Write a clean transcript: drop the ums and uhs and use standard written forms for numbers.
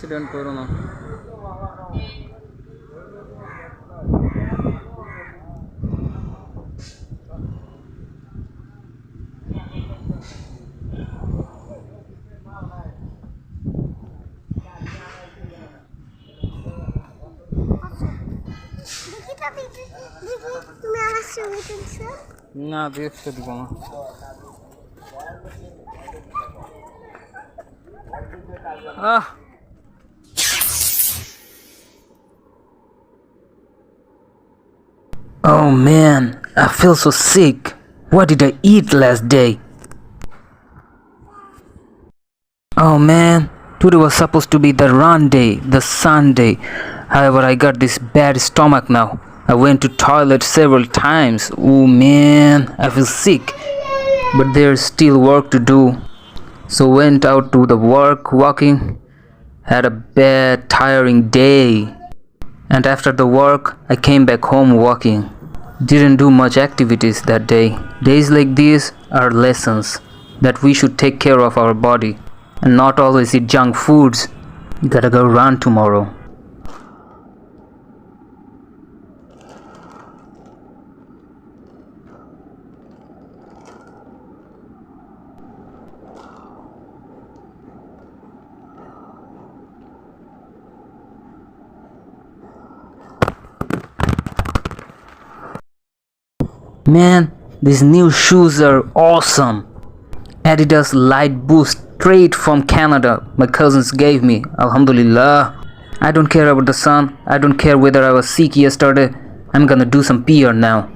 Accident করো না। না দেখতে দিব না। Oh man, I feel so sick. What did I eat last day? Oh man, today was supposed to be the run day, the Sunday. However, I got this bad stomach now. I went to toilet several times. Oh man, I feel sick. But there's still work to do. So went out to the work walking. Had a bad tiring day. And after the work, I came back home walking. Didn't do much activities that day. Days like these are lessons that we should take care of our body and not always eat junk foods. You gotta go run tomorrow. Man, these new shoes are awesome. Adidas Light Boost straight from Canada. My cousins gave me. Alhamdulillah. I don't care about the sun. I don't care whether I was sick yesterday. I'm gonna do some PR now.